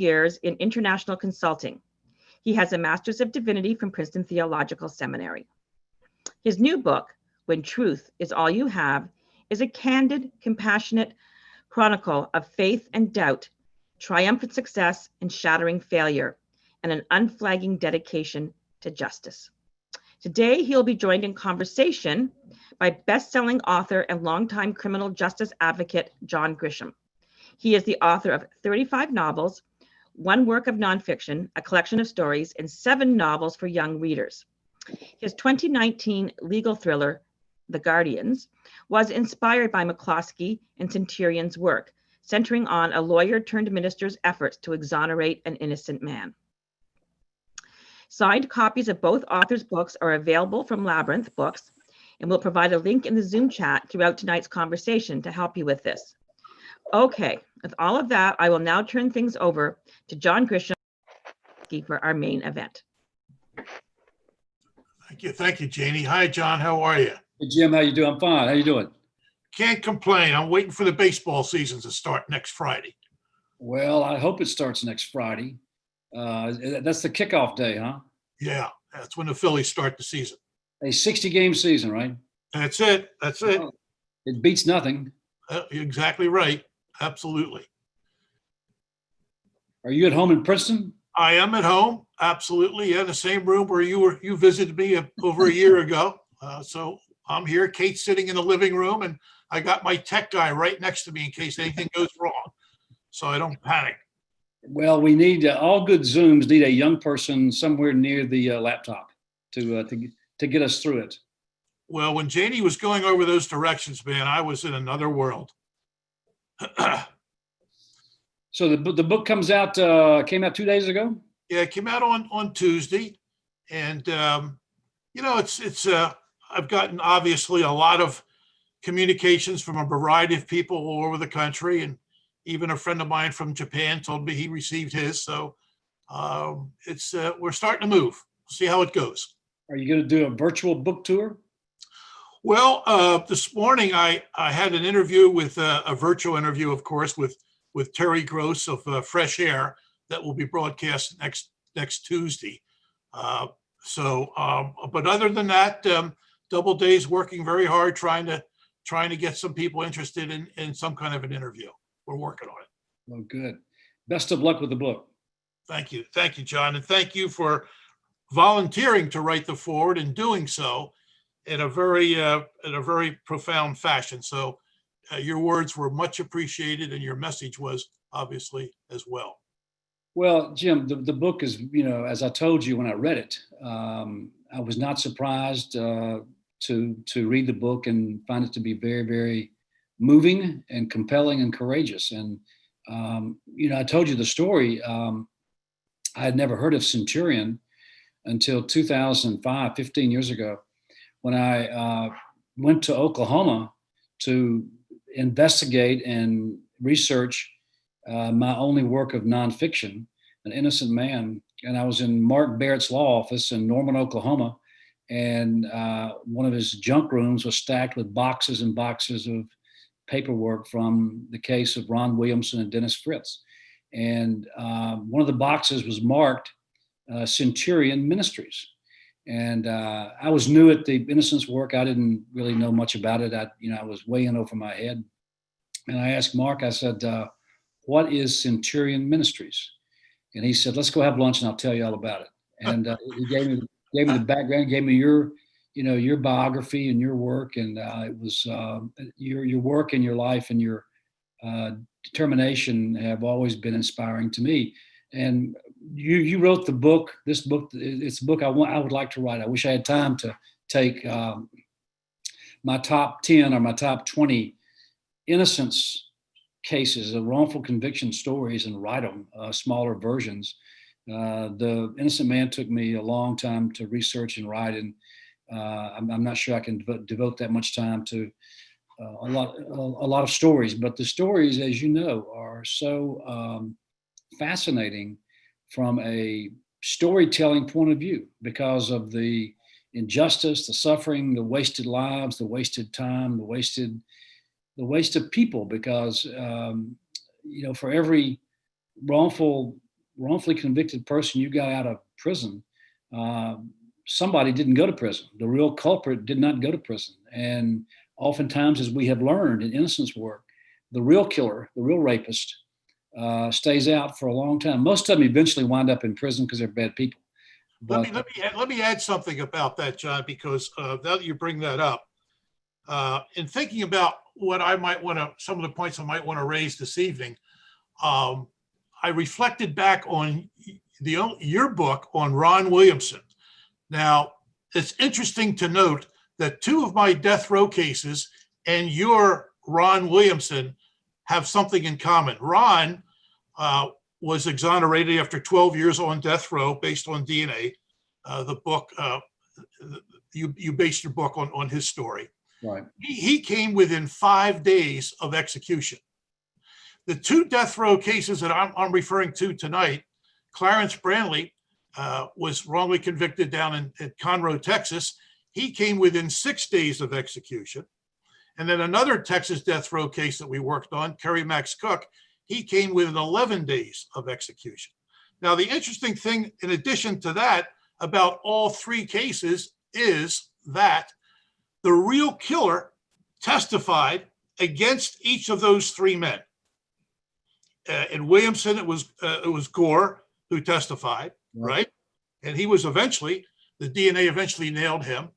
years in international consulting. He has a Masters of Divinity from Princeton Theological Seminary. His new book, When Truth is All You Have, is a candid, compassionate chronicle of faith and doubt, triumphant success and shattering failure, and an unflagging dedication to justice. Today, he'll be joined in conversation by best-selling author and longtime criminal justice advocate, John Grisham. He is the author of 35 novels, 1 work of nonfiction, a collection of stories, and 7 novels for young readers. His 2019 legal thriller, The Guardians, was inspired by McCloskey and Centurion's work, centering on a lawyer-turned-minister's efforts to exonerate an innocent man. Signed copies of both authors' books are available from Labyrinth Books, and we'll provide a link in the Zoom chat throughout tonight's conversation to help you with this. Okay, with all of that, I will now turn things over to John Grisham for our main event. Thank you, Janie. Hi, John. How are you? Hey, Jim. How you doing? I'm fine. How you doing? Can't complain. I'm waiting for the baseball season to start next Friday. Well, I hope it starts next Friday. That's the kickoff day, huh? Yeah, that's when the Phillies start the season. A 60-game season, right? That's it. That's it. It beats nothing. You're exactly right. Absolutely. Are you at home in Princeton? I am at home. Absolutely. Yeah, the same room where you visited me over a year ago. So I'm here. Kate's sitting in the living room, and I got my tech guy right next to me in case anything goes wrong, so I don't panic. Well, we need all good Zooms need a young person somewhere near the laptop to get us through it. Well, when Janie was going over those directions, man, I was in another world. So the book came out 2 days ago? Yeah, it came out on Tuesday, and it's I've gotten obviously a lot of communications from a variety of people all over the country, and even a friend of mine from Japan told me he received his. So we're starting to move. See how it goes. Are you going to do a virtual book tour? Well, this morning I had an interview with a virtual interview, of course, with Terry Gross of Fresh Air that will be broadcast next Tuesday. But other than that, Doubleday's working very hard trying to get some people interested in some kind of an interview. We're working on it. Well, good. Best of luck with the book. Thank you, John, and thank you for volunteering to write the foreword and doing so in a very profound fashion. So your words were much appreciated, and your message was obviously as well. Well, Jim, the book is, as I told you when I read it, I was not surprised to read the book and find it to be very, very moving and compelling and courageous. And, I told you the story. I had never heard of Centurion until 2005, 15 years ago, when I went to Oklahoma to investigate and research my only work of nonfiction, An Innocent Man. And I was in Mark Barrett's law office in Norman, Oklahoma. And one of his junk rooms was stacked with boxes and boxes of paperwork from the case of Ron Williamson and Dennis Fritz. And one of the boxes was marked Centurion Ministries. And I was new at the Innocence work. I didn't really know much about it. I was way in over my head. And I asked Mark, I said, what is Centurion Ministries? And he said, let's go have lunch and I'll tell you all about it. And he gave me the background, gave me your biography and your work. And it was your work and your life and your determination have always been inspiring to me. And you wrote the book. This book, it's a book I would like to write. I wish I had time to take my top 10 or my top 20 innocence cases of wrongful conviction stories and write them, smaller versions. The Innocent Man took me a long time to research and write, and I'm not sure I can devote that much time to a lot of stories. But the stories, as you know, are so fascinating from a storytelling point of view because of the injustice, the suffering, the wasted lives, the wasted time, the waste of people. Because for every wrongful wrongfully convicted person you got out of prison, somebody didn't go to prison. The real culprit did not go to prison. And oftentimes, as we have learned in innocence work, the real killer, the real rapist, stays out for a long time. Most of them eventually wind up in prison because they're bad people. But Let me add something about that, John, because now that you bring that up, in thinking about what I might want to, some of the points I might want to raise this evening, I reflected back on your book on Ron Williamson. Now, it's interesting to note that two of my death row cases and your Ron Williamson have something in common. Ron was exonerated after 12 years on death row based on DNA. The book, you based your book on his story. right, He came within 5 days of execution. The two death row cases that I'm referring to tonight, Clarence Brantley was wrongly convicted down in Conroe, Texas. He came within 6 days of execution. And then another Texas death row case that we worked on, Kerry Max Cook, he came within 11 days of execution. Now, the interesting thing, in addition to that, about all three cases is that the real killer testified against each of those three men. In Williamson, it was Gore who testified, right? And he was eventually, the DNA eventually nailed him.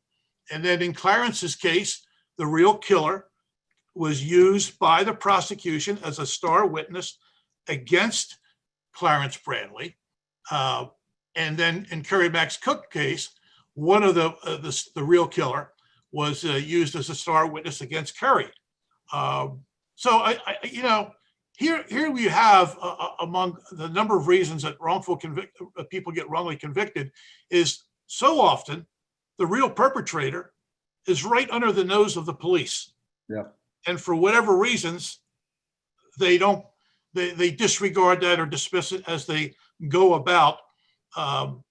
And then in Clarence's case, the real killer was used by the prosecution as a star witness against Clarence Brantley. And then in Kerry Max Cook case, one of the real killer was used as a star witness against Kerry. So here we have among the number of reasons that people get wrongly convicted is so often the real perpetrator is right under the nose of the police. Yeah. And for whatever reasons, they disregard that or dismiss it as they go about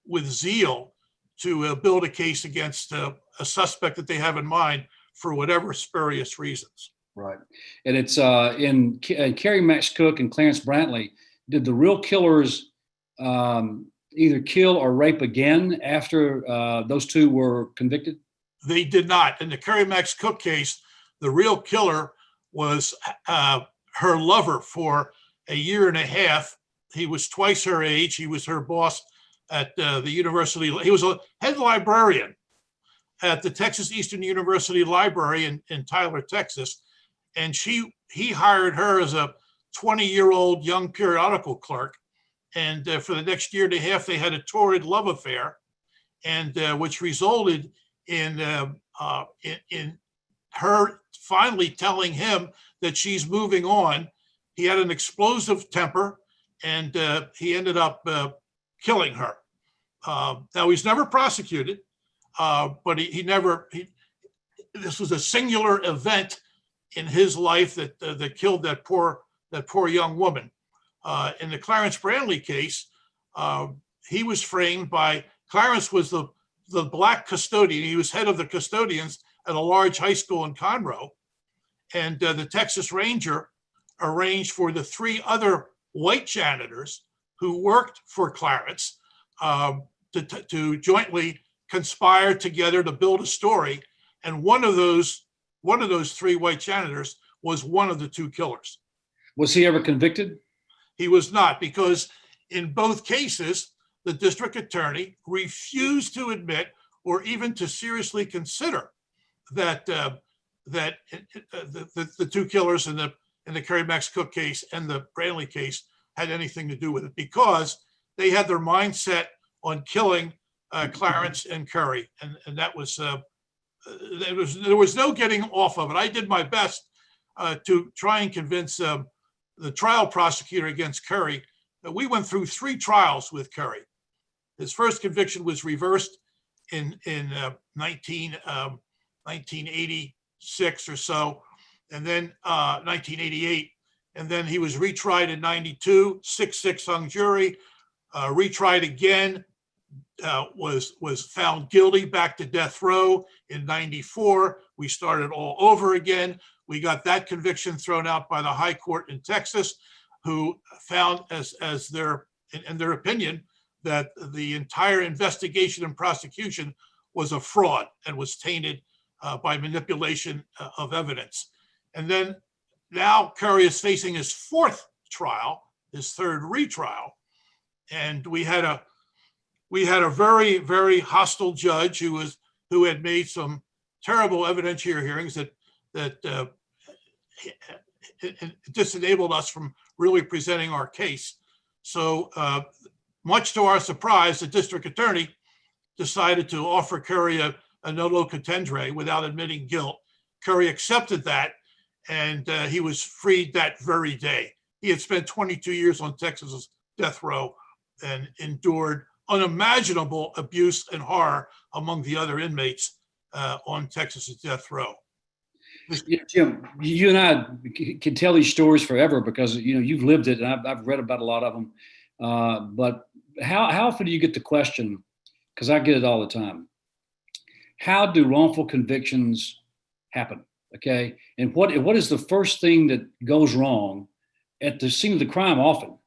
with zeal to build a case against a suspect that they have in mind for whatever spurious reasons. right. And it's in Kerry Max Cook and Clarence Brantley, did the real killers either kill or rape again after those two were convicted? They did not. In the Kerry Max Cook case, the real killer was her lover for a year and a half. He was twice her age. He was her boss at the university. He was a head librarian at the Texas Eastern University Library in Tyler, Texas. And he hired her as a 20-year-old young periodical clerk. And for the next year and a half, they had a torrid love affair, and which resulted in her finally telling him that she's moving on. He had an explosive temper, and he ended up killing her. Now, he's never prosecuted, but this was a singular event in his life that killed that poor young woman. In the Clarence Brantley case, he was framed by, Clarence was the black custodian. He was head of the custodians at a large high school in Conroe. And the Texas Ranger arranged for the three other white janitors who worked for Clarence to jointly conspire together to build a story. And one of those three white janitors was one of the two killers. Was he ever convicted? He was not, because in both cases, the district attorney refused to admit or even to seriously consider that the two killers in the Kerry Max Cook case and the Brantley case had anything to do with it, because they had their mindset on killing Clarence and Kerry, and that was there was no getting off of it. I did my best to try and convince the trial prosecutor against Kerry that we went through 3 trials with Kerry. His first conviction was reversed in 1986 or so, and then 1988, and then he was retried in 92, 6-6 hung jury, retried again, was found guilty, back to death row in 94. We started all over again. We got that conviction thrown out by the high court in Texas, who found as their in their opinion, that the entire investigation and prosecution was a fraud and was tainted by manipulation of evidence. And then now Curry is facing his fourth trial, his third retrial, and we had a very, very hostile judge who had made some terrible evidentiary hearings that it disenabled us from really presenting our case. So much to our surprise, the district attorney decided to offer Curry a nolo contendere without admitting guilt. Curry accepted that, and he was freed that very day. He had spent 22 years on Texas's death row and endured unimaginable abuse and horror among the other inmates on Texas's death row. Jim, you and I can tell these stories forever because you've lived it, and I've read about a lot of them. But how often do you get the question? Because I get it all the time. How do wrongful convictions happen? Okay, and what is the first thing that goes wrong at the scene of the crime? Often,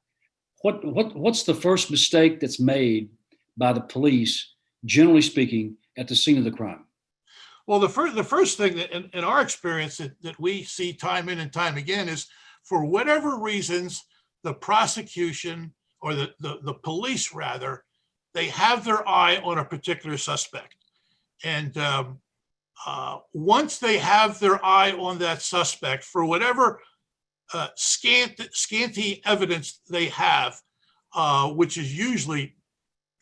what's the first mistake that's made by the police, generally speaking, at the scene of the crime? Well, the first thing that in our experience that we see time in and time again is, for whatever reasons, the prosecution or the police rather, they have their eye on a particular suspect. And once they have their eye on that suspect, for whatever scanty evidence they have, which is usually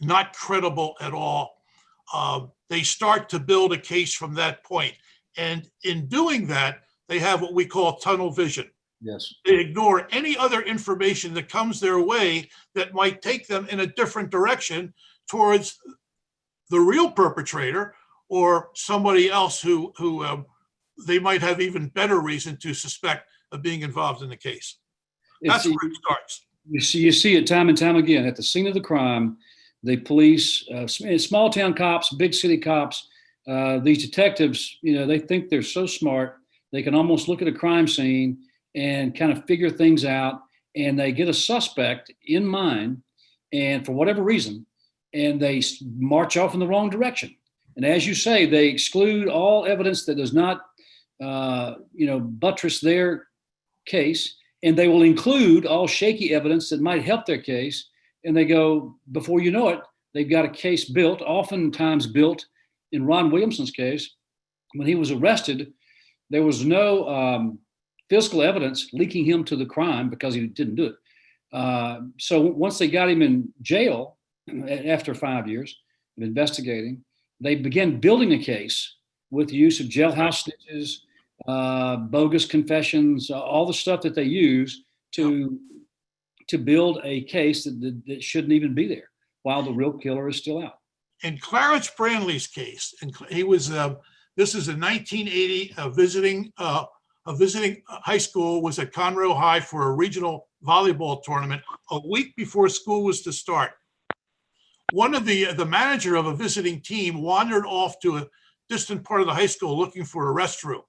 not credible at all, they start to build a case from that point. And in doing that, they have what we call tunnel vision. Yes. They ignore any other information that comes their way that might take them in a different direction towards the real perpetrator or somebody else who they might have even better reason to suspect of being involved in the case. That's where it starts. You see it time and time again. At the scene of the crime, the police, small town cops, big city cops, these detectives, they think they're so smart, they can almost look at a crime scene and kind of figure things out, and they get a suspect in mind, and for whatever reason, and they march off in the wrong direction. And as you say, they exclude all evidence that does not, buttress their case, and they will include all shaky evidence that might help their case. And they go, before you know it, they've got a case built, oftentimes built in Ron Williamson's case. When he was arrested, there was no physical evidence linking him to the crime because he didn't do it. So once they got him in jail, after 5 years of investigating, they began building a case with the use of jailhouse snitches, bogus confessions, all the stuff that they use to build a case that shouldn't even be there while the real killer is still out. In Clarence Branley's case, and he was this is in 1980, a visiting high school was at Conroe High for a regional volleyball tournament a week before school was to start. One of the manager of a visiting team wandered off to a distant part of the high school looking for a restroom.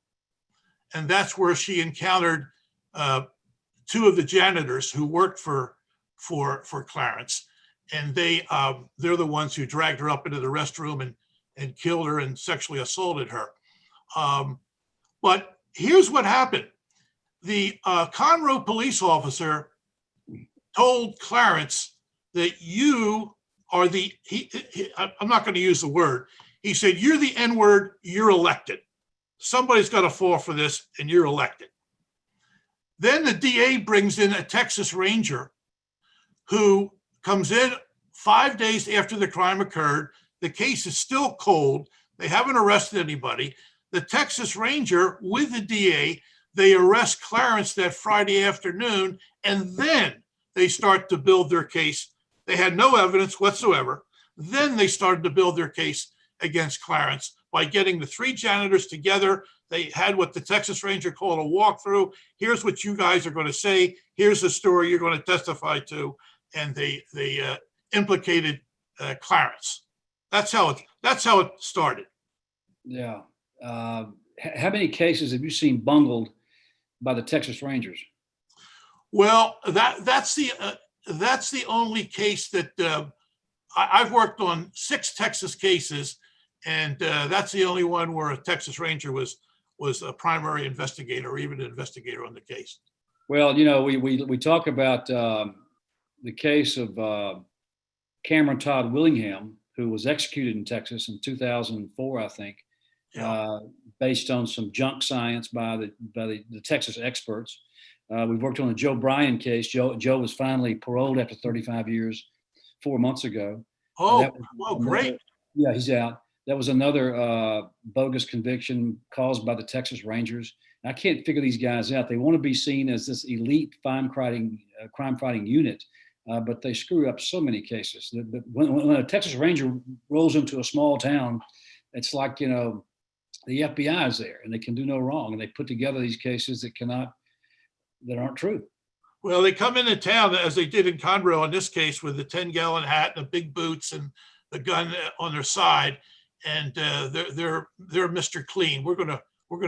And that's where she encountered two of the janitors who worked for Clarence. And they're the ones who dragged her up into the restroom and killed her and sexually assaulted her. But here's what happened. The Conroe police officer told Clarence that you are I'm not going to use the word. He said, you're the N-word, you're elected. Somebody's got to fall for this and you're elected. Then the DA brings in a Texas Ranger who comes in 5 days after the crime occurred. The case is still cold. They haven't arrested anybody. The Texas Ranger with the DA, they arrest Clarence that Friday afternoon, and then they start to build their case. They had no evidence whatsoever. Then they started to build their case against Clarence by getting the three janitors together. They had what the Texas Ranger called a walkthrough. Here's what you guys are going to say. Here's the story you're going to testify to. And they implicated Clarence. That's how it started. Yeah. How many cases have you seen bungled by the Texas Rangers? Well, that's the that's the only case that I've worked on 6 Texas cases, and that's the only one where a Texas Ranger was a primary investigator or even an investigator on the case. Well, we talk about the case of Cameron Todd Willingham, who was executed in Texas in 2004, I think, based on some junk science by the Texas experts. We've worked on the Joe Bryan case. Joe was finally paroled after 35 years 4 months ago. Oh, great. Yeah, he's out. That was another bogus conviction caused by the Texas Rangers. I can't figure these guys out. They want to be seen as this elite crime-fighting unit, but they screw up so many cases. When a Texas Ranger rolls into a small town, it's like, the FBI is there and they can do no wrong. And they put together these cases that aren't true. Well, they come into town, as they did in Conroe in this case, with the 10-gallon hat and the big boots and the gun on their side, and they're Mr. Clean. We're gonna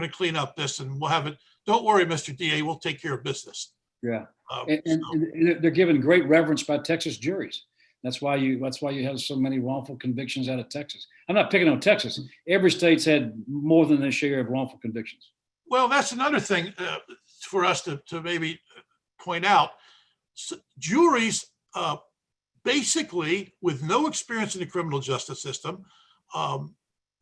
clean up this, and we'll have it. Don't worry, Mr. DA, we'll take care of business. Yeah, and they're given great reverence by Texas juries. That's why you have so many wrongful convictions out of Texas. I'm not picking on Texas. Every state's had more than their share of wrongful convictions. Well, that's another thing for us to maybe point out. Juries, basically, with no experience in the criminal justice system,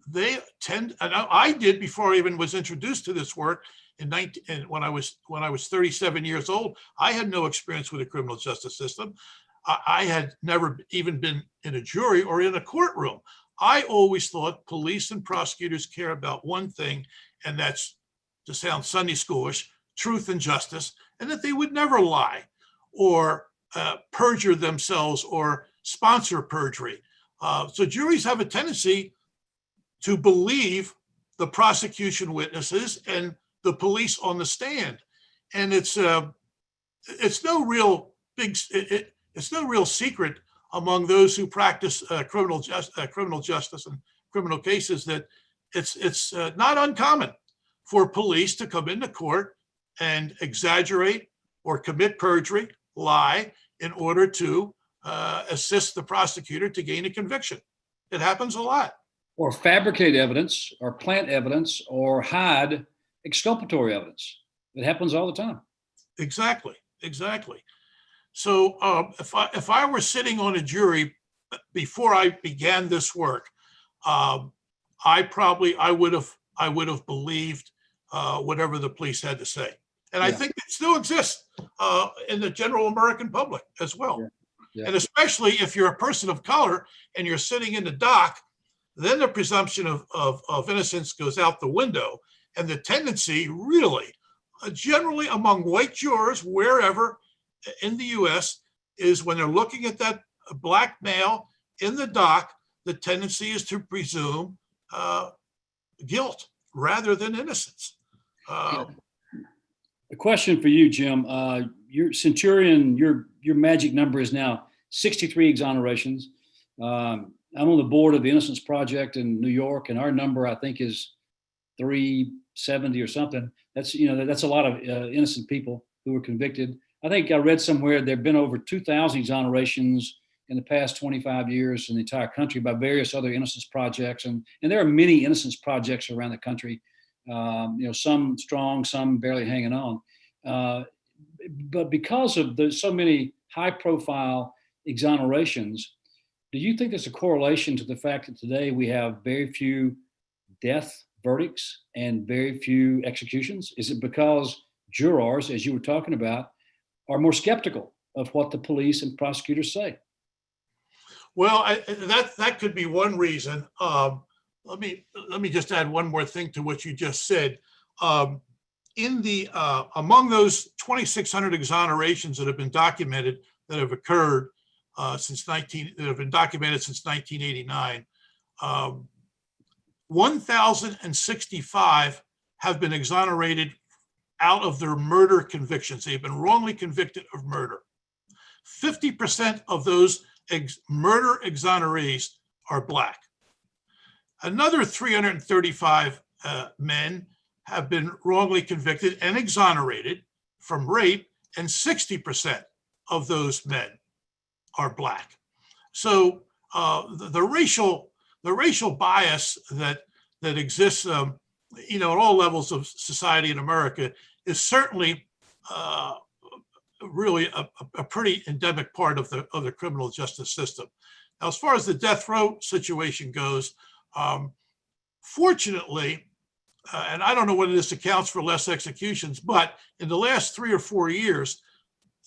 they tend, and I did before I even was introduced to this work when I was 37 years old. I had no experience with the criminal justice system. I had never even been in a jury or in a courtroom. I always thought police and prosecutors care about one thing, and that's, to sound Sunday schoolish, truth and justice, and that they would never lie or perjure themselves or sponsor perjury. So juries have a tendency to believe the prosecution witnesses and the police on the stand, and it's no real secret among those who practice criminal justice and criminal cases that it's not uncommon for police to come into court and exaggerate or commit perjury, lie, in order to assist the prosecutor to gain a conviction. It happens a lot. Or fabricate evidence, or plant evidence, or hide exculpatory evidence. It happens all the time. Exactly. So if I were sitting on a jury before I began this work, I would have believed whatever the police had to say, and I think it still exists in the general American public as well. Yeah. And especially if you're a person of color and you're sitting in the dock, then the presumption of innocence goes out the window, and the tendency really, generally among white jurors wherever in the U.S., is when they're looking at that black male in the dock, the tendency is to presume guilt rather than innocence. A question for you, Jim. Your Centurion, your magic number is now 63 exonerations. I'm on the board of the Innocence Project in New York, and our number, I think, is 370 or something. That's a lot of innocent people who were convicted. I think I read somewhere there have been over 2,000 exonerations in the past 25 years in the entire country by various other innocence projects, and there are many innocence projects around the country. Some strong, some barely hanging on. But because of so many high-profile exonerations, do you think there's a correlation to the fact that today we have very few death verdicts and very few executions? Is it because jurors, as you were talking about, are more skeptical of what the police and prosecutors say? Well, that could be one reason. Let me just add one more thing to what you just said. Among those 2,600 exonerations that have been documented, that have occurred that have been documented since 1989, 1,065 have been exonerated out of their murder convictions. They've been wrongly convicted of murder. 50% of those murder exonerees are Black. Another 335 men have been wrongly convicted and exonerated from rape, and 60% of those men are Black. So the racial bias that exists, at all levels of society in America is certainly really a pretty endemic part of the criminal justice system. Now, as far as the death row situation goes, fortunately, and I don't know whether this accounts for less executions, but in the last 3 or 4 years,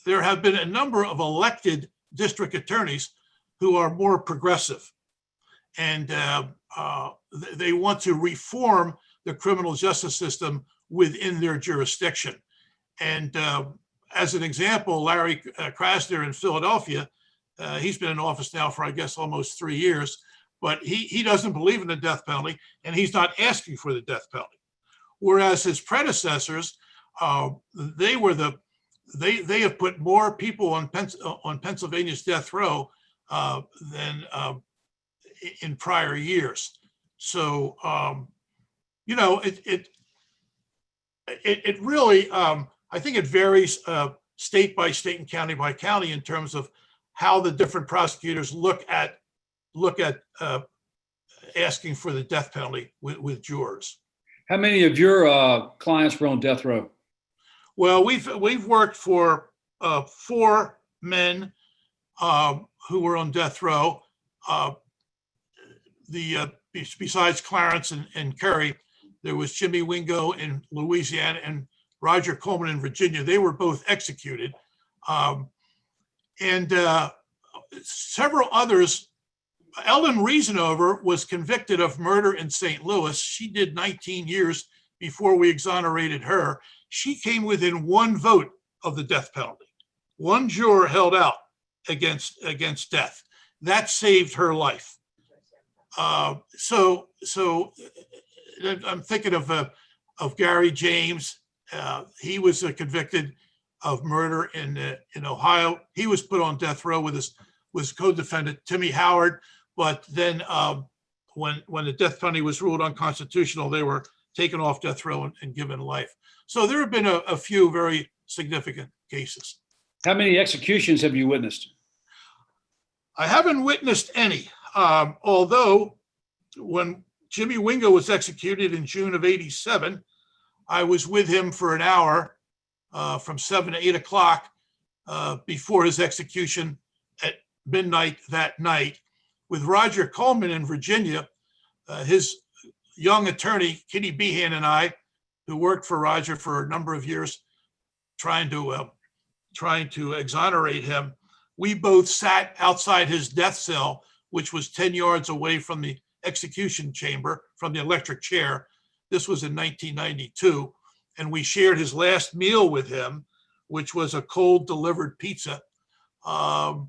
there have been a number of elected district attorneys who are more progressive, and they want to reform the criminal justice system within their jurisdiction. And as an example, Larry Krasner in Philadelphia, he's been in office now for, I guess, almost 3 years, but he doesn't believe in the death penalty, and he's not asking for the death penalty. Whereas his predecessors, they have put more people on Pennsylvania's death row than in prior years. So it really, I think it varies state by state and county by county in terms of how the different prosecutors look at asking for the death penalty with jurors. How many of your clients were on death row? Well, we've worked for 4 men who were on death row. Besides Clarence and Kerry, there was Jimmy Wingo in Louisiana and Roger Coleman in Virginia. They were both executed. And several others. Ellen Reasonover was convicted of murder in St. Louis. She did 19 years before we exonerated her. She came within 1 vote of the death penalty. 1 juror held out against death. That saved her life. So I'm thinking of Gary James. He was convicted of murder in Ohio. He was put on death row with his co-defendant Timmy Howard. But then when the death penalty was ruled unconstitutional, they were taken off death row and given life. So there have been a few very significant cases. How many executions have you witnessed? I haven't witnessed any, although when Jimmy Wingo was executed in June of '87, I was with him for an hour from 7 to 8 o'clock before his execution at midnight that night. With Roger Coleman in Virginia, his young attorney, Kitty Behan, and I, who worked for Roger for a number of years, trying to exonerate him, we both sat outside his death cell, which was 10 yards away from the execution chamber, from the electric chair. This was in 1992. And we shared his last meal with him, which was a cold delivered pizza. That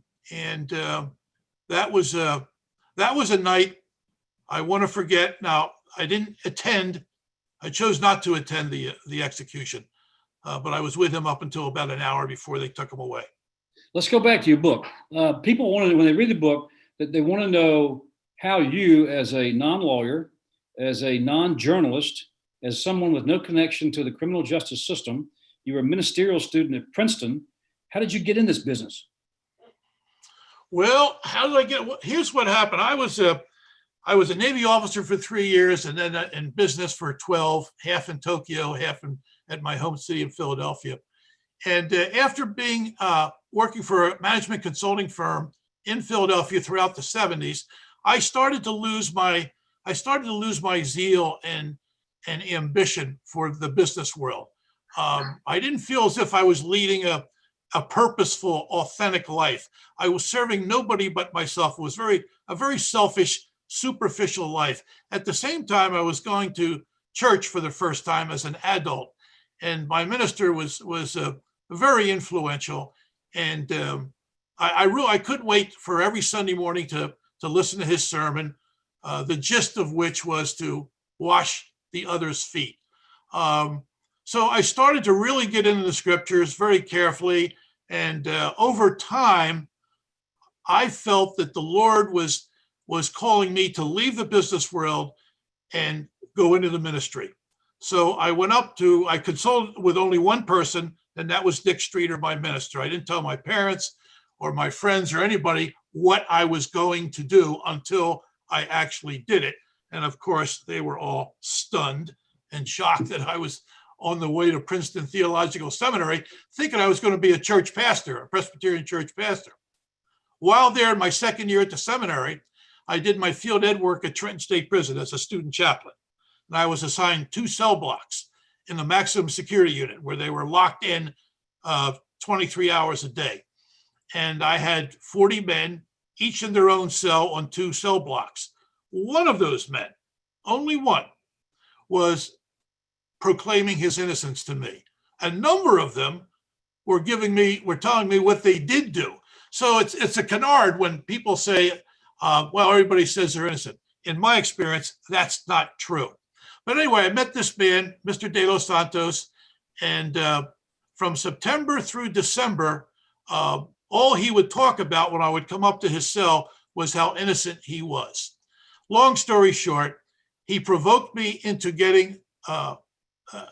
was a night I want to forget. Now, I didn't attend. I chose not to attend the execution, but I was with him up until about an hour before they took him away. Let's go back to your book. People want to, when they read the book, that they want to know how you, as a non-lawyer, as a non-journalist, as someone with no connection to the criminal justice system, you were a ministerial student at Princeton. How did you get in this business? Well, how did I get? Here's what happened. I was a Navy officer for 3 years, and then in business for 12, half in Tokyo, half at my home city of Philadelphia. And after being working for a management consulting firm in Philadelphia throughout the 70s, I started to lose my zeal and ambition for the business world. I didn't feel as if I was leading a purposeful, authentic life. I was serving nobody but myself. It was a very selfish, superficial life. At the same time, I was going to church for the first time as an adult, and my minister was very influential. And I couldn't wait for every Sunday morning to listen to his sermon, the gist of which was to wash the other's feet. So I started to really get into the scriptures very carefully. And over time, I felt that the Lord was calling me to leave the business world and go into the ministry. So I consulted with only one person, and that was Dick Streeter, my minister. I didn't tell my parents or my friends or anybody what I was going to do until I actually did it. And of course, they were all stunned and shocked that I was on the way to Princeton Theological Seminary, thinking I was going to be a church pastor, a Presbyterian church pastor. While there in my second year at the seminary, I did my field ed work at Trenton State Prison as a student chaplain. And I was assigned 2 cell blocks in the maximum security unit where they were locked in 23 hours a day. And I had 40 men, each in their own cell on 2 cell blocks. One of those men, only one, was proclaiming his innocence to me. A number of them were telling me what they did do. So it's a canard when people say, well, everybody says they're innocent. In my experience, that's not true. But anyway, I met this man, Mr. De Los Santos, and from September through December, all he would talk about when I would come up to his cell was how innocent he was. Long story short, he provoked me into getting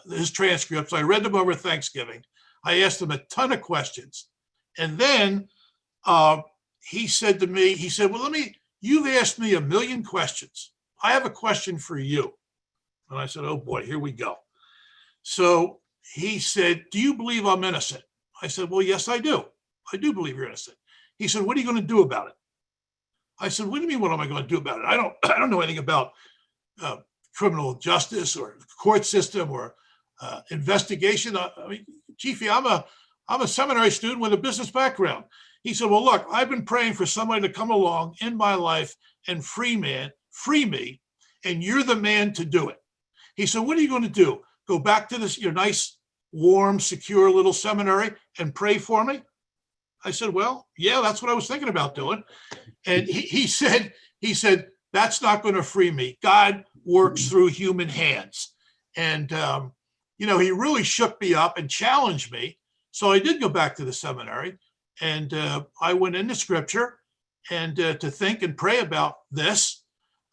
his transcripts. I read them over Thanksgiving. I asked him a ton of questions. And then he said to me, well, you've asked me a million questions. I have a question for you. And I said, oh boy, here we go. So he said, do you believe I'm innocent? I said, well, yes, I do. I do believe you're innocent. He said, what are you going to do about it? I said, what do you mean, what am I going to do about it? I don't know anything about criminal justice or court system or investigation. I mean, Chiefy, I'm a seminary student with a business background. He said, well, look, I've been praying for somebody to come along in my life and free me, and you're the man to do it. He said, what are you going to do? Go back to your nice, warm, secure little seminary and pray for me? I said, well, yeah, that's what I was thinking about doing. And he said, that's not going to free me. God works through human hands. And, he really shook me up and challenged me. So I did go back to the seminary, and I went into scripture and to think and pray about this.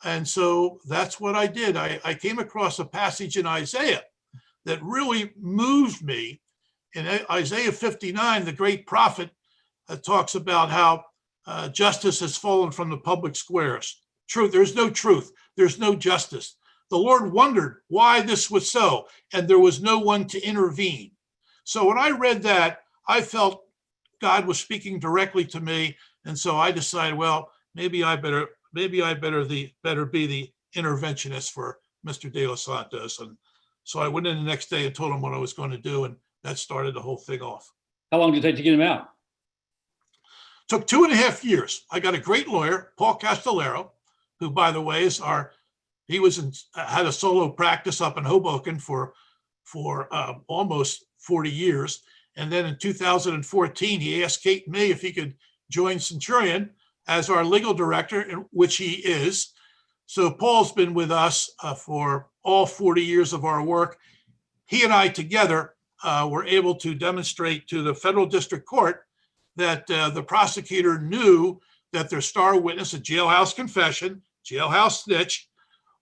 And so that's what I did. I came across a passage in Isaiah that really moved me. In Isaiah 59, the great prophet talks about how justice has fallen from the public squares. Truth, there's no truth. There's no justice. The Lord wondered why this was so, and there was no one to intervene. So when I read that, I felt God was speaking directly to me. And so I decided, well, maybe I better be the interventionist for Mr. De Los Santos. And so I went in the next day and told him what I was going to do. And that started the whole thing off. How long did it take to get him out? Took 2.5 years. I got a great lawyer, Paul Castellero, who, by the way, had a solo practice up in Hoboken for almost 40 years. And then in 2014, he asked Kate and me if he could join Centurion as our legal director, which he is. So Paul's been with us for all 40 years of our work. He and I together were able to demonstrate to the federal district court that the prosecutor knew that their star witness, a jailhouse confession, jailhouse snitch,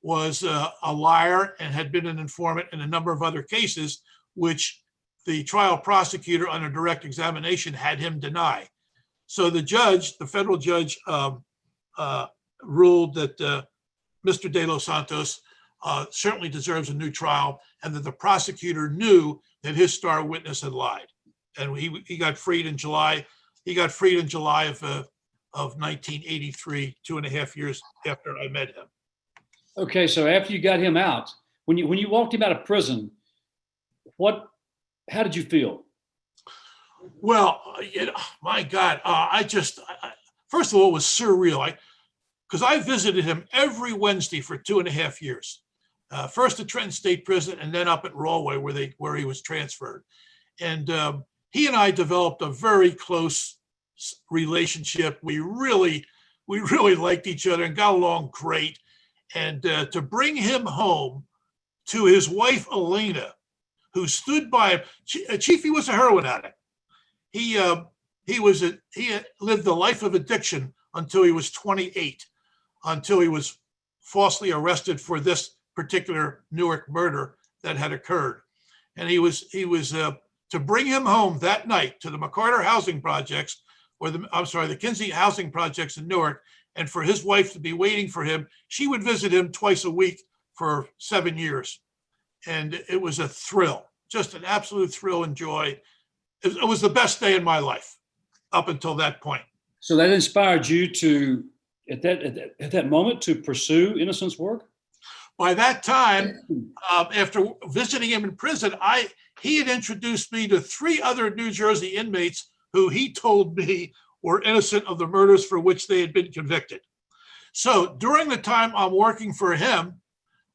was a liar and had been an informant in a number of other cases, which the trial prosecutor under direct examination had him deny. So the federal judge ruled that Mr. De Los Santos certainly deserves a new trial, and that the prosecutor knew that his star witness had lied. And he got freed in July. He got freed in July of 1983, 2.5 years after I met him. Okay, so after you got him out, when you walked him out of prison, how did you feel? Well, my God, first of all, it was surreal. Because I visited him every Wednesday for 2.5 years. First at Trenton State Prison, and then up at Rawway where he was transferred. And he and I developed a very close relationship. We really liked each other and got along great. And to bring him home to his wife, Elena, who stood by him. Chief, he was a heroin addict. He lived the life of addiction until he was 28, until he was falsely arrested for this particular Newark murder that had occurred. And he was to bring him home that night to the McCarter housing projects, the Kinsey housing projects in Newark, and for his wife to be waiting for him. She would visit him twice a week for 7 years. And it was a thrill, just an absolute thrill and joy. It was the best day in my life up until that point. So that inspired you to, at that moment, to pursue innocence work? By that time, after visiting him in prison, he had introduced me to 3 other New Jersey inmates who he told me were innocent of the murders for which they had been convicted. So during the time I'm working for him,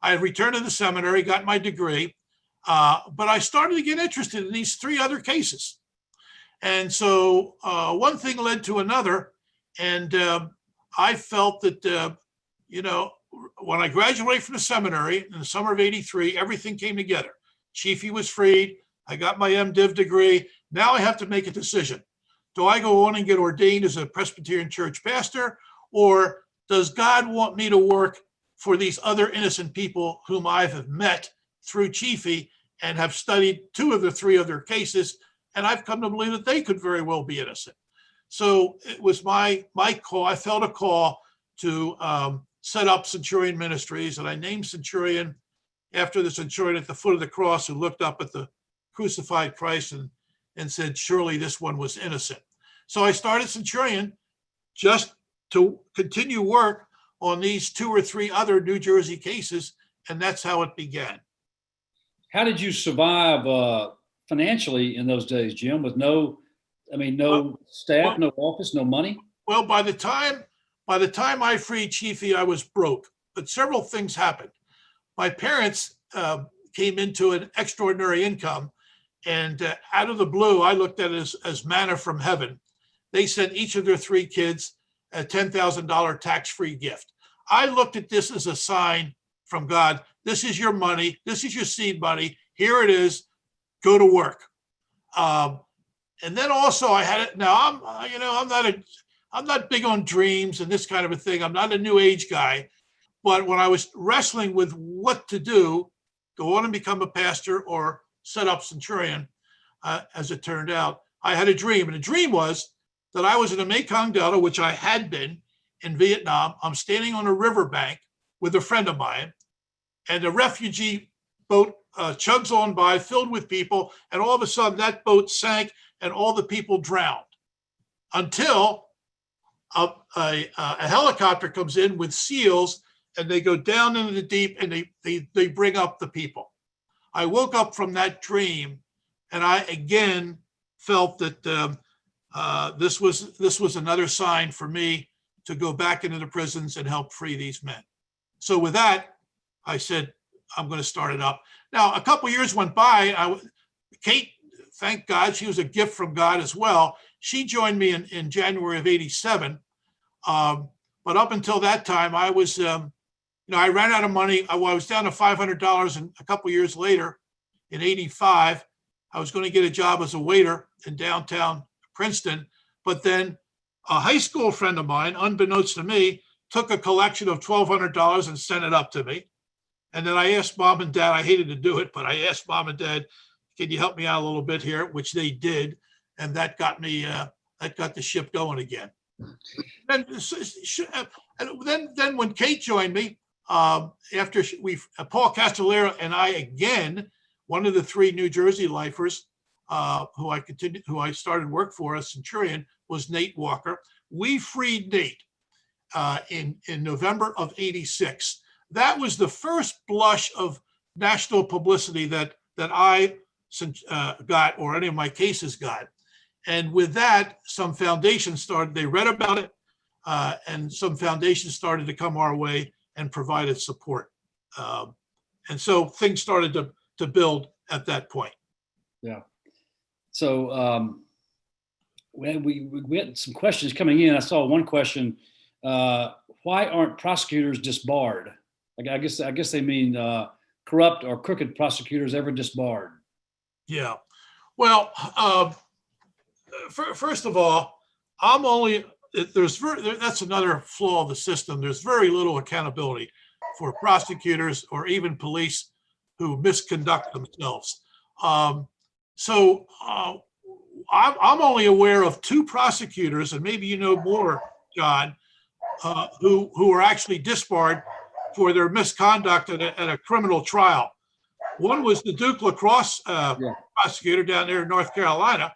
I had returned to the seminary, got my degree, but I started to get interested in these 3 other cases. And so one thing led to another, and I felt that, when I graduated from the seminary in the summer of '83, everything came together. Chiefy was freed. I got my MDiv degree. Now I have to make a decision. Do I go on and get ordained as a Presbyterian church pastor, or does God want me to work for these other innocent people whom I have met through Chiefy and have studied 2 of the 3 other cases, and I've come to believe that they could very well be innocent. So it was my call. I felt a call to set up Centurion Ministries, and I named Centurion after the centurion at the foot of the cross who looked up at the crucified Christ and said, surely this one was innocent. So I started Centurion just to continue work on these 2 or 3 other New Jersey cases, and that's how it began. How did you survive financially in those days, Jim, with no staff, no office, no money? Well, by the time I freed Chiefy, I was broke, but several things happened. My parents came into an extraordinary income, and out of the blue, I looked at it as manna from heaven. They sent each of their 3 kids a $10,000 tax-free gift. I looked at this as a sign from God. This is your money. This is your seed money. Here it is. Go to work. And then also I had it. Now I'm not big on dreams and this kind of a thing. I'm not a new age guy, but when I was wrestling with what to do, go on and become a pastor or set up Centurion, as it turned out, I had a dream. And the dream was that I was in the Mekong Delta, which I had been in Vietnam. I'm standing on a riverbank with a friend of mine, and a refugee boat chugs on by filled with people. And all of a sudden that boat sank and all the people drowned until a helicopter comes in with SEALs, and they go down into the deep and they bring up the people. I woke up from that dream, and I again felt that this was another sign for me to go back into the prisons and help free these men. So with that, I said, I'm going to start it up. Now, a couple years went by. Kate, thank God, she was a gift from God as well. She joined me in January of '87. But up until that time, I was, I ran out of money. I was down to $500, and a couple years later, in '85, I was going to get a job as a waiter in downtown Princeton. But then a high school friend of mine, unbeknownst to me, took a collection of $1,200 and sent it up to me. And then I asked Mom and Dad, I hated to do it, but I asked Mom and Dad, can you help me out a little bit here? Which they did. And that got me, that got the ship going again. And then when Kate joined me, after Paul Castellera and I, again, one of the 3 New Jersey lifers who I started work for as Centurion was Nate Walker. We freed Nate in November of '86. That was the first blush of national publicity that I got, or any of my cases got. And with that, some foundations started, they read about it, and some foundations started to come our way and provided support. And so things started to build at that point. Yeah. So we had some questions coming in. I saw one question, why aren't prosecutors disbarred? I guess they mean corrupt or crooked prosecutors ever disbarred? Yeah. Well, first of all, that's another flaw of the system. There's very little accountability for prosecutors or even police who misconduct themselves. So I'm only aware of two prosecutors, and maybe you know more, John, who were actually disbarred for their misconduct at a criminal trial. One was the Duke Lacrosse prosecutor down there in North Carolina,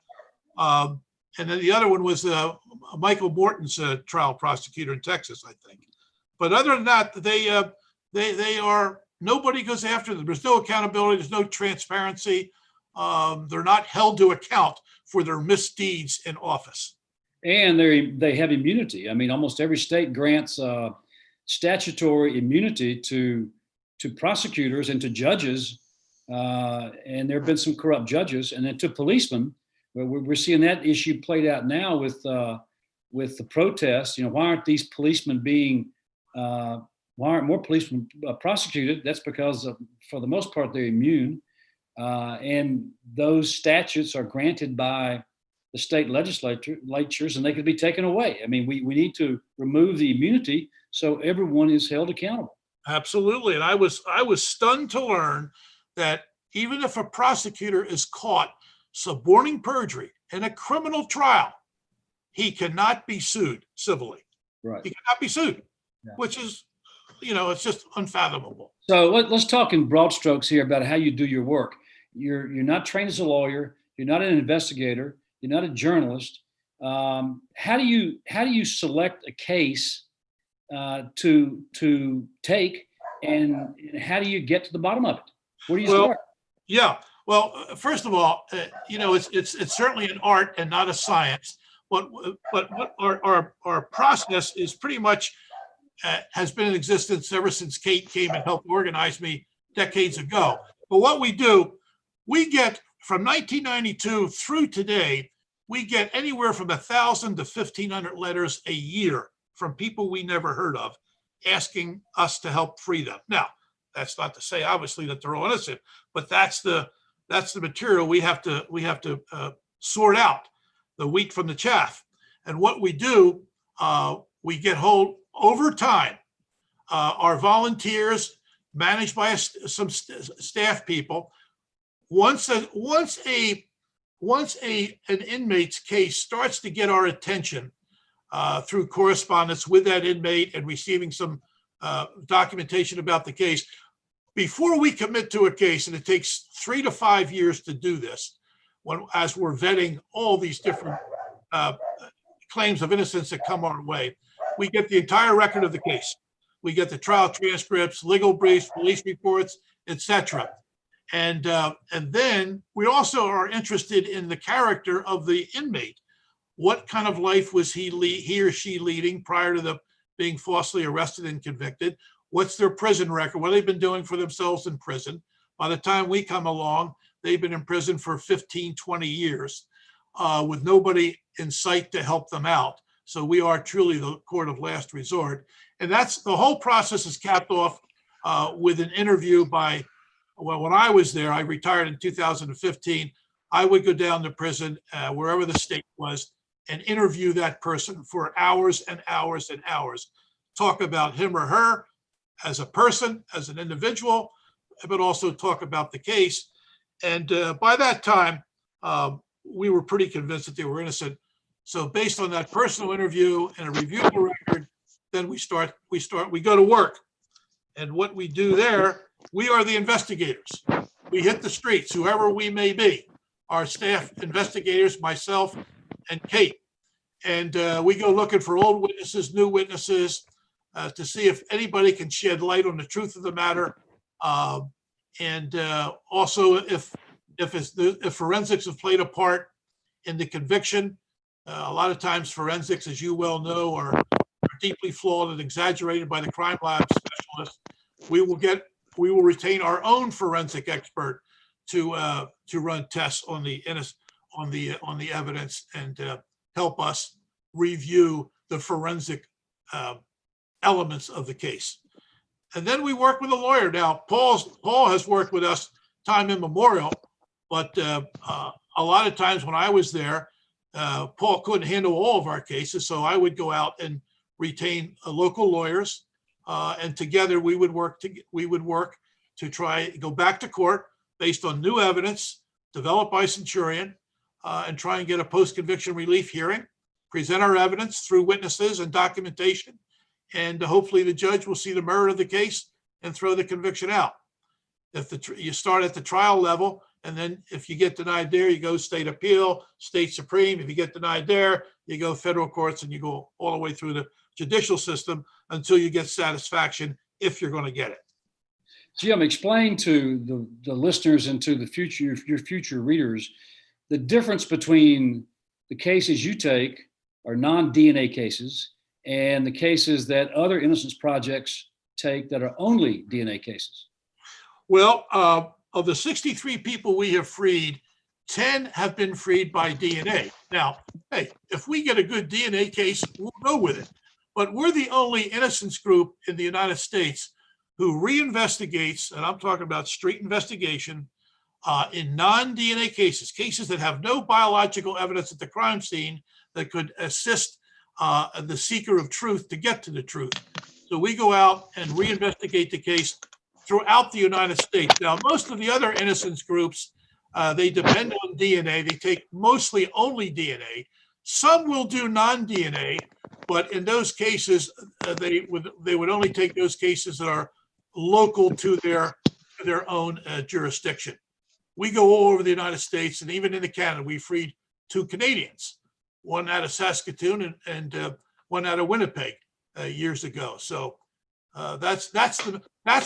and then the other one was Michael Morton's trial prosecutor in Texas, I think. But other than that, they are, nobody goes after them. There's no accountability. There's no transparency. They're not held to account for their misdeeds in office. And they have immunity. I mean, almost every state grants statutory immunity to prosecutors and to judges. And there have been some corrupt judges, and then to policemen. We're seeing that issue played out now with the protests. You know, why aren't these policemen why aren't more policemen prosecuted? That's because for the most part, they're immune. And those statutes are granted by the state legislatures, and they could be taken away. I mean, we need to remove the immunity so everyone is held accountable. Absolutely. And I was stunned to learn that even if a prosecutor is caught suborning perjury in a criminal trial, he cannot be sued civilly. Right. He cannot be sued, which is, it's just unfathomable. So let's talk in broad strokes here about how you do your work. You're not trained as a lawyer. You're not an investigator. You're not a journalist. How do you select a case to take, and how do you get to the bottom of it? Where do you start? Yeah. Well, first of all, it's certainly an art and not a science. But what our process is pretty much has been in existence ever since Kate came and helped organize me decades ago. But what we do, we get from 1992 through today, we get anywhere from 1,000 to 1,500 letters a year from people we never heard of, asking us to help free them. Now, that's not to say, obviously, that they're all innocent, but that's the material we have to sort out, the wheat from the chaff. And what we do, we get hold over time. Our volunteers, managed by some staff people, once an inmate's case starts to get our attention through correspondence with that inmate and receiving some documentation about the case, before we commit to a case, and it takes 3 to 5 years to do this, as we're vetting all these different claims of innocence that come our way, we get the entire record of the case. We get the trial transcripts, legal briefs, police reports, etc. And then we also are interested in the character of the inmate. What kind of life was he or she leading prior to being falsely arrested and convicted? What's their prison record? What have they been doing for themselves in prison? By the time we come along, they've been in prison for 15, 20 years with nobody in sight to help them out. So we are truly the court of last resort. And that's the whole process is capped off with an interview by, well, when I was there, I retired in 2015. I would go down to prison, wherever the state was, and interview that person for hours and hours and hours. Talk about him or her as a person, as an individual, but also talk about the case. And by that time, we were pretty convinced that they were innocent. So based on that personal interview and a review of the record, then we go to work. And what we do there, we are the investigators. We hit the streets, whoever we may be, our staff investigators, myself and Kate. And we go looking for old witnesses, new witnesses, to see if anybody can shed light on the truth of the matter. And also if forensics have played a part in the conviction. A lot of times forensics, as you well know, are deeply flawed and exaggerated by the crime lab specialist. We will retain our own forensic expert to run tests on the evidence and help us review the forensic elements of the case. And then we work with a lawyer. Now, Paul has worked with us time immemorial, but a lot of times when I was there, Paul couldn't handle all of our cases, so I would go out and retain local lawyers, and together we would work to try go back to court based on new evidence developed by Centurion, and try and get a post-conviction relief hearing, present our evidence through witnesses and documentation, and hopefully the judge will see the merit of the case and throw the conviction out. If you start at the trial level, and then if you get denied there, you go state appeal, state supreme. If you get denied there, you go federal courts, and you go all the way through the judicial system until you get satisfaction, if you're going to get it. Jim, explain to the listeners and to your future readers the difference between the cases you take are non-DNA cases and the cases that other innocence projects take that are only DNA cases. Well, of the 63 people we have freed, 10 have been freed by DNA. Now, hey, if we get a good DNA case, we'll go with it. But we're the only innocence group in the United States who reinvestigates, and I'm talking about straight investigation, in non-DNA cases that have no biological evidence at the crime scene that could assist the seeker of truth to get to the truth. So we go out and reinvestigate the case throughout the United States. Now, most of the other innocence groups, they depend on DNA. They take mostly only DNA. Some will do non-DNA, but in those cases, they would only take those cases that are local to their own jurisdiction. We go all over the United States, and even into Canada. We freed 2 Canadians, one out of Saskatoon and one out of Winnipeg years ago. So that's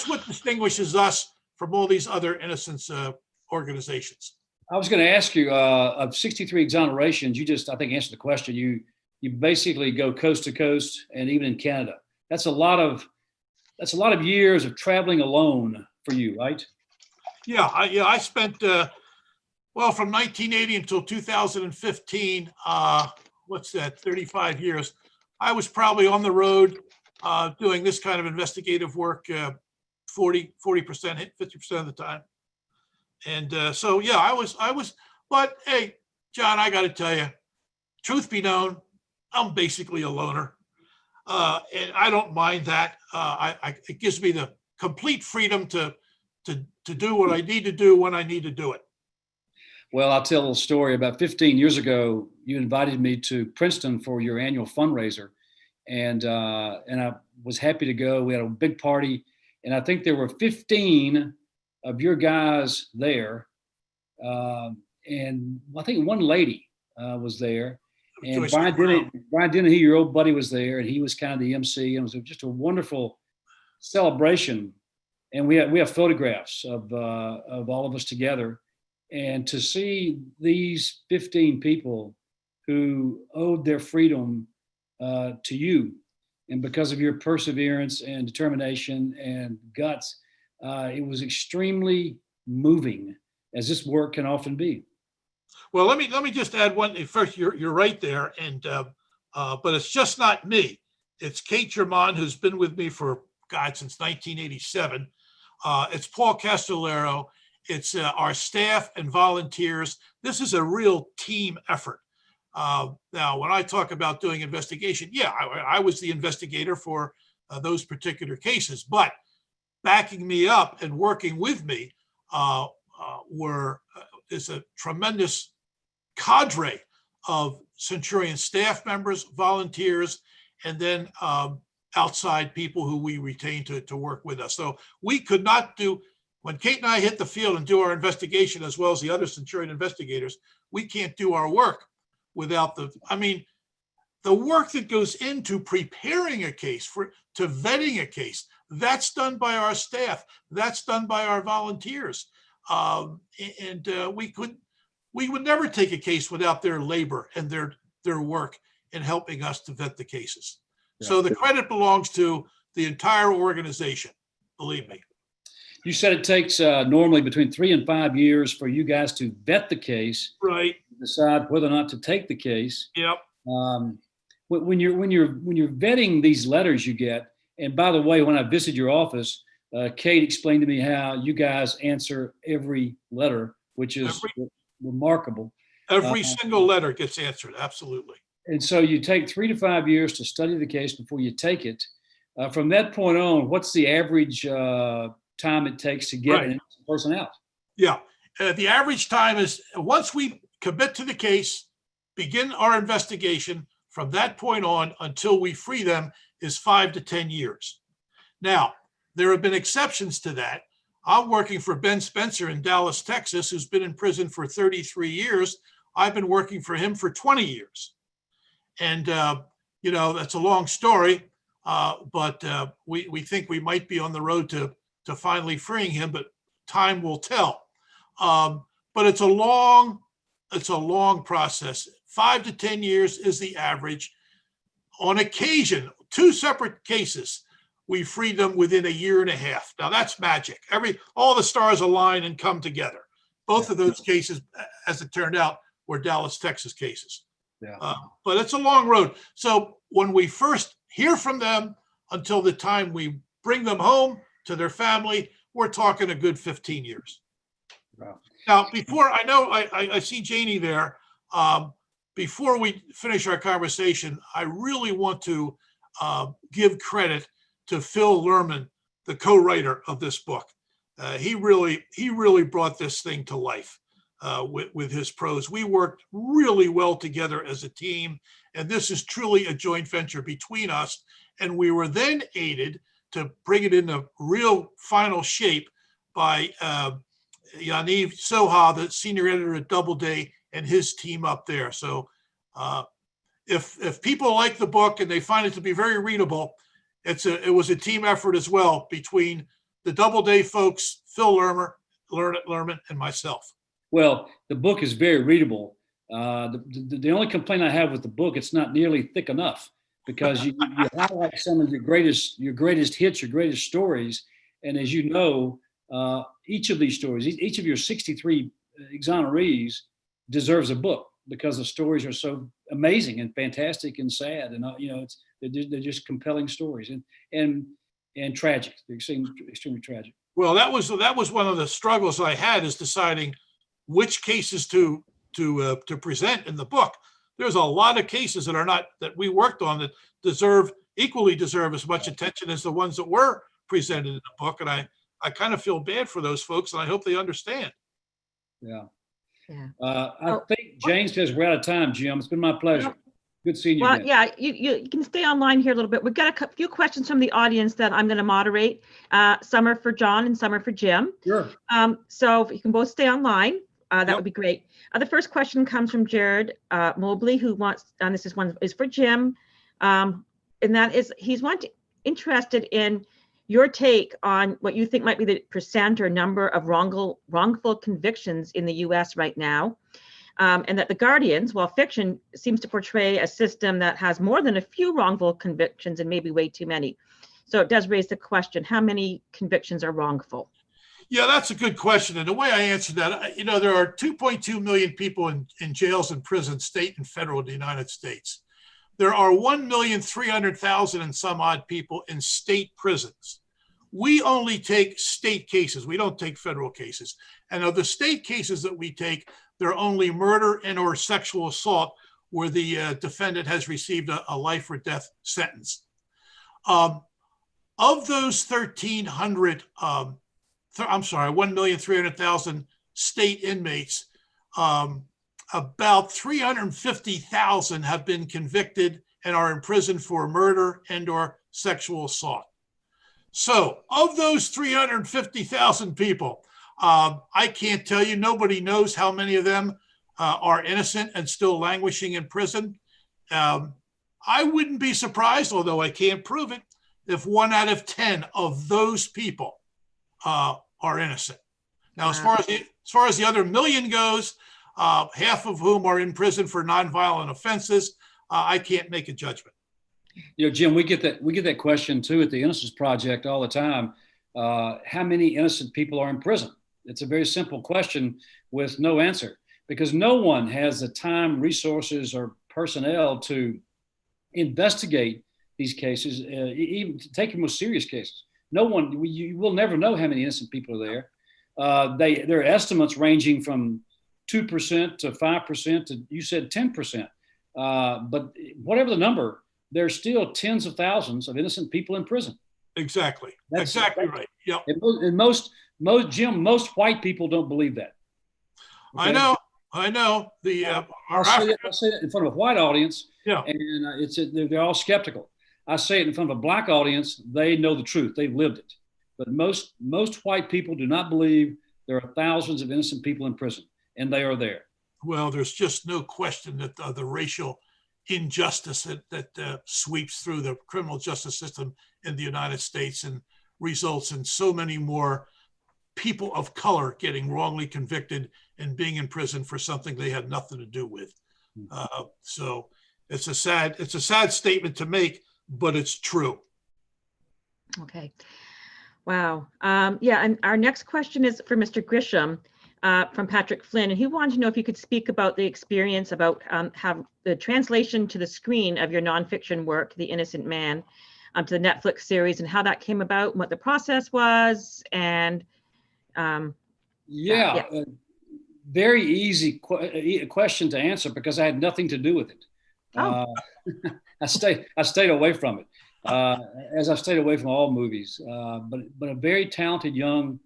what distinguishes us from all these other innocence organizations. I was going to ask you, of 63 exonerations, you just, I think, answered the question. You basically go coast to coast, and even in Canada. That's a lot of years of traveling alone for you, right? Yeah, I spent from 1980 until 2015. What's that? 35 years. I was probably on the road doing this kind of investigative work 40%, 50% of the time. And so, yeah, I was, but hey, John, I got to tell you, truth be known, I'm basically a loner. And I don't mind that. It gives me the complete freedom to do what I need to do when I need to do it. Well, I'll tell a little story. About 15 years ago, you invited me to Princeton for your annual fundraiser. And I was happy to go. We had a big party, and I think there were 15 of your guys there. And I think one lady was there. And Brian Dennehy, your old buddy, was there, and he was kind of the MC. And it was just a wonderful celebration. And we have photographs of all of us together. And to see these 15 people who owed their freedom to you, and because of your perseverance and determination and guts, it was extremely moving, as this work can often be. Well, let me just add one. First, you're right there, and but it's just not me. It's Kate Germán, who's been with me for since 1987. It's Paul Castellero. It's our staff and volunteers. This is a real team effort. Now, when I talk about doing investigation, yeah, I was the investigator for those particular cases, but backing me up and working with me is a tremendous cadre of Centurion staff members, volunteers, and then outside people who we retain to work with us. So we could not do, when Kate and I hit the field and do our investigation, as well as the other Centurion investigators, we can't do our work without the work that goes into preparing a case, to vetting a case. That's done by our staff. That's done by our volunteers. We would never take a case without their labor and their work in helping us to vet the cases. Yeah. So the credit belongs to the entire organization, believe me. You said it takes normally between 3 and 5 years for you guys to vet the case, right? Decide whether or not to take the case. Yep. When you're vetting these letters you get, and by the way, when I visited your office, Kate explained to me how you guys answer every letter, which is remarkable. Every single letter gets answered, absolutely. And so you take 3 to 5 years to study the case before you take it. From that point on, what's the average time it takes to get an person out? Yeah, the average time is, once we commit to the case, begin our investigation. From that point on until we free them is 5 to 10 years. Now, there have been exceptions to that. I'm working for Ben Spencer in Dallas, Texas, who's been in prison for 33 years. I've been working for him for 20 years. And, that's a long story, but we think we might be on the road to finally freeing him, but time will tell. But it's a long process. 5 to 10 years is the average. On occasion, 2 separate cases, we freed them within a year and a half. Now that's magic. All the stars align and come together. Both of those cases, as it turned out, were Dallas, Texas cases. Yeah. But it's a long road. So when we first hear from them until the time we bring them home to their family, we're talking a good 15 years. Wow. Now, before I see Janie there. Before we finish our conversation, I really want to give credit to Phil Lerman, the co-writer of this book. He really brought this thing to life with his prose. We worked really well together as a team, and this is truly a joint venture between us. And we were then aided to bring it into real final shape by Yaniv Soha, the senior editor at Doubleday, and his team up there. So if people like the book and they find it to be very readable, it was a team effort as well between the Doubleday folks, Phil Lerman, and myself. Well, the book is very readable. The only complaint I have with the book, it's not nearly thick enough, because you highlight some of your greatest hits, your greatest stories. And as you know, each of these stories, each of your 63 exonerees deserves a book, because the stories are so amazing and fantastic and sad, and they're just compelling stories and tragic. They're extremely tragic. Well, that was one of the struggles I had, is deciding which cases to present in the book. There's a lot of cases that we worked on that equally deserve as much attention as the ones that were presented in the book, and I kind of feel bad for those folks, and I hope they understand. Yeah. Yeah. I think Jane says we're out of time, Jim. It's been my pleasure. Good seeing you again. Yeah, you can stay online here a little bit. We've got a few questions from the audience that I'm going to moderate. Some are for John and some are for Jim. Sure. So if you can both stay online, that would be great. The first question comes from Jared Mobley, who wants, and this is for Jim, and that is, he's interested in your take on what you think might be the percent or number of wrongful convictions in the U.S. right now, and that The Guardians, while fiction, seems to portray a system that has more than a few wrongful convictions and maybe way too many. So it does raise the question, how many convictions are wrongful? Yeah, that's a good question. And the way I answer that, there are 2.2 million people in jails and prisons, state and federal, in the United States. There are 1,300,000 and some odd people in state prisons. We only take state cases. We don't take federal cases. And of the state cases that we take, there are only murder and or sexual assault where the defendant has received a life or death sentence. Of those 1,300,000 state inmates, about 350,000 have been convicted and are in prison for murder and or sexual assault. So of those 350,000 people, I can't tell you, nobody knows how many of them are innocent and still languishing in prison. I wouldn't be surprised, although I can't prove it, if 1 out of 10 of those people are innocent. Now, as far as the other million goes, half of whom are in prison for nonviolent offenses, I can't make a judgment. Jim, we get that question too at the Innocence Project all the time. How many innocent people are in prison? It's a very simple question with no answer, because no one has the time, resources, or personnel to investigate these cases, even to take the most serious cases. No one, you will never know how many innocent people are there. There are estimates ranging from 2% to 5% to, you said, 10%. But whatever the number, there's still tens of thousands of innocent people in prison. Exactly. Exactly right. Yeah. And most Jim, most white people don't believe that. Okay? I I know I'll say it in front of a white audience, yeah. and they're all skeptical. I say it in front of a black audience; they know the truth; they've lived it. But most white people do not believe there are thousands of innocent people in prison, and they are there. Well, there's just no question that the racial injustice that sweeps through the criminal justice system in the United States and results in so many more people of color getting wrongly convicted and being in prison for something they had nothing to do with. So it's a sad statement to make, but it's true. Okay. Wow. Yeah. And our next question is for Mr. Grisham from Patrick Flynn. And he wanted to know if you could speak about the experience about how the translation to the screen of your nonfiction work, The Innocent Man, to the Netflix series, and how that came about, and what the process was. And very easy question to answer because I had nothing to do with it. I stayed away from it, as I've stayed away from all movies. But a very talented young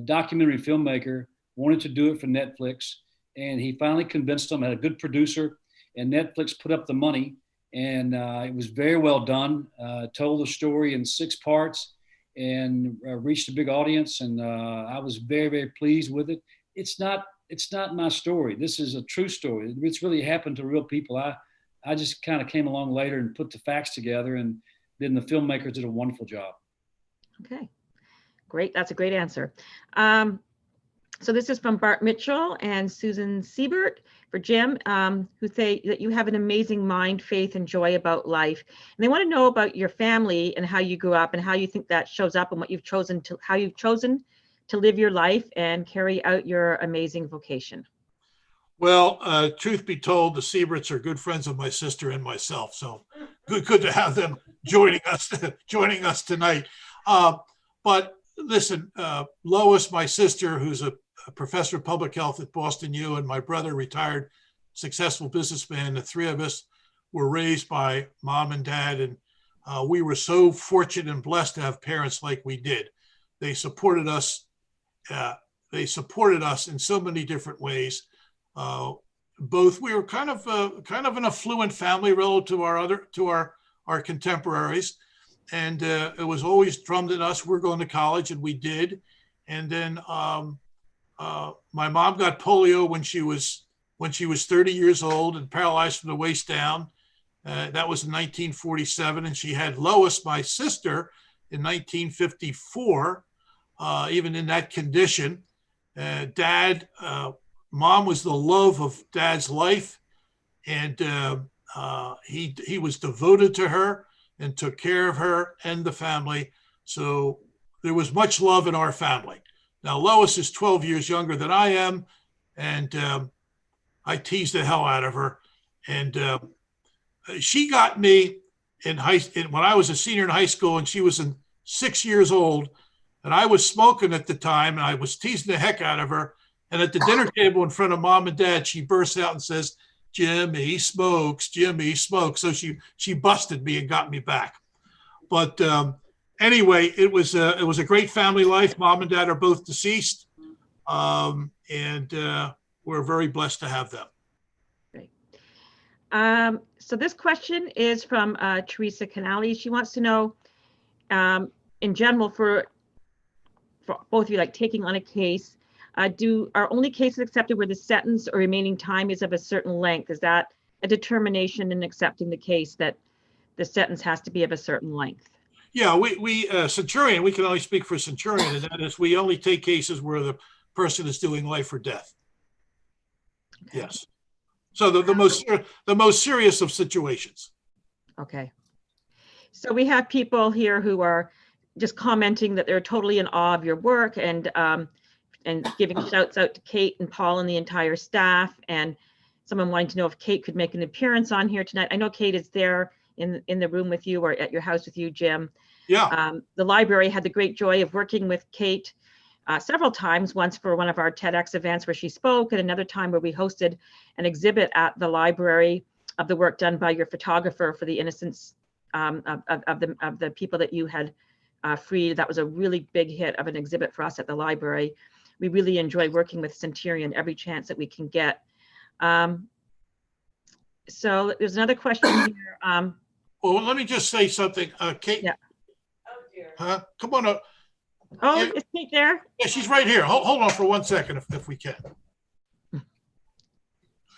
documentary filmmaker wanted to do it for Netflix, and he finally convinced them. Had a good producer, and Netflix put up the money, and it was very well done. Told the story in 6 parts, and reached a big audience, and I was very, very pleased with it. It's not my story. This is a true story. It's really happened to real people. I just kind of came along later and put the facts together, and then the filmmakers did a wonderful job. Okay, great. That's a great answer. So this is from Bart Mitchell and Susan Siebert for Jim, who say that you have an amazing mind, faith, and joy about life. And they want to know about your family and how you grew up and how you think that shows up and how you've chosen to live your life and carry out your amazing vocation. Well, truth be told, the Sieberts are good friends of my sister and myself. So good to have them joining us tonight. But listen, Lois, my sister, who's a professor of public health at Boston U, and my brother, retired successful businessman, the 3 of us were raised by mom and dad. And we were so fortunate and blessed to have parents like we did. They supported us. They supported us in so many different ways. We were kind of an affluent family relative to our contemporaries. And it was always drummed at us, we're going to college, and we did. And then my mom got polio when she was 30 years old and paralyzed from the waist down. That was in 1947. And she had Lois, my sister, in 1954, even in that condition. Mom was the love of Dad's life. And he was devoted to her and took care of her and the family. So there was much love in our family. Now, Lois is 12 years younger than I am, and I teased the hell out of her. And she got me when I was a senior in high school, and she was 6 years old, and I was smoking at the time, and I was teasing the heck out of her. And at the dinner table in front of mom and dad, she bursts out and says, Jimmy smokes. So she busted me and got me back. But anyway, it was a great family life. Mom and dad are both deceased. And we're very blessed to have them. Great. So this question is from Teresa Canali. She wants to know, in general, for both of you, like taking on a case, are only cases accepted where the sentence or remaining time is of a certain length? Is that a determination in accepting the case that the sentence has to be of a certain length? Yeah, we Centurion, we can only speak for Centurion, and that is we only take cases where the person is doing life or death. Okay. Yes. So the most serious of situations. Okay. So we have people here who are just commenting that they're totally in awe of your work and giving shouts out to Kate and Paul and the entire staff, and someone wanting to know if Kate could make an appearance on here tonight. I know Kate is there in the room with you or at your house with you, Jim. Yeah. The library had the great joy of working with Kate several times, once for one of our TEDx events where she spoke, and another time where we hosted an exhibit at the library of the work done by your photographer for the innocence of the people that you had freed. That was a really big hit of an exhibit for us at the library. We really enjoy working with Centurion every chance that we can get. So there's another question here. Well, let me just say something. Kate, Yeah. Come on up. Oh, Yeah. is Kate there? Yeah, she's right here. Hold on for 1 second if we can.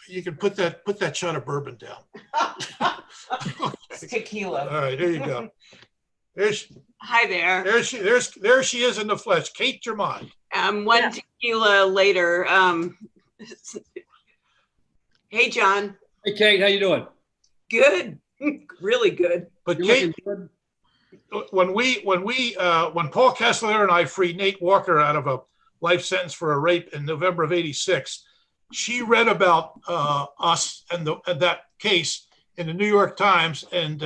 You can put that shot of bourbon down. It's tequila. All right, there you go. Hi there. There she is in the flesh. Kate Germont. One tequila later. Hey, John. Hey, Kate, how you doing? Good. Really good. But You Kate, looking good? when Paul Kessler and I freed Nate Walker out of a life sentence for a rape in November of '86, she read about us and that case in the New York Times and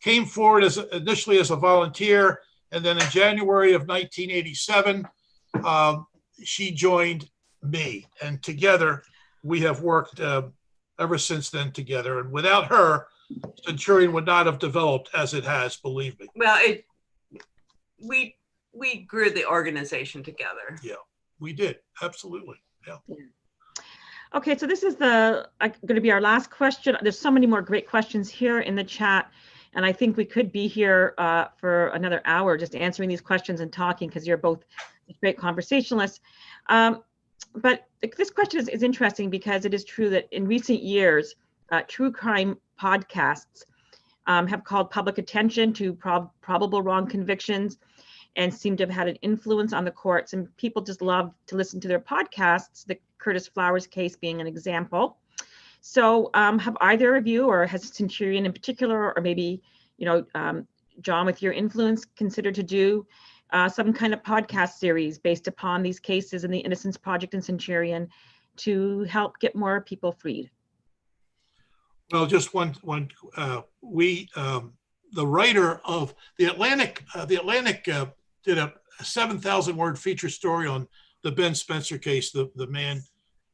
came forward initially as a volunteer, and then in January of 1987, she joined me, and together we have worked ever since then together. And without her, Centurion would not have developed as it has, believe me. Well, we grew the organization together. Yeah, we did. Absolutely. Yeah. Okay, so this is going to be our last question. There's so many more great questions here in the chat, and I think we could be here for another hour just answering these questions and talking, because you're both great conversationalists. But this question is interesting because it is true that in recent years, true crime podcasts have called public attention to probable wrong convictions and seem to have had an influence on the courts, and people just love to listen to their podcasts, the Curtis Flowers case being an example. So have either of you, or has Centurion in particular, or maybe, John, with your influence, considered to do some kind of podcast series based upon these cases in the Innocence Project and Centurion to help get more people freed? Well, just one. The writer of The Atlantic did a 7,000 word feature story on the Ben Spencer case, the man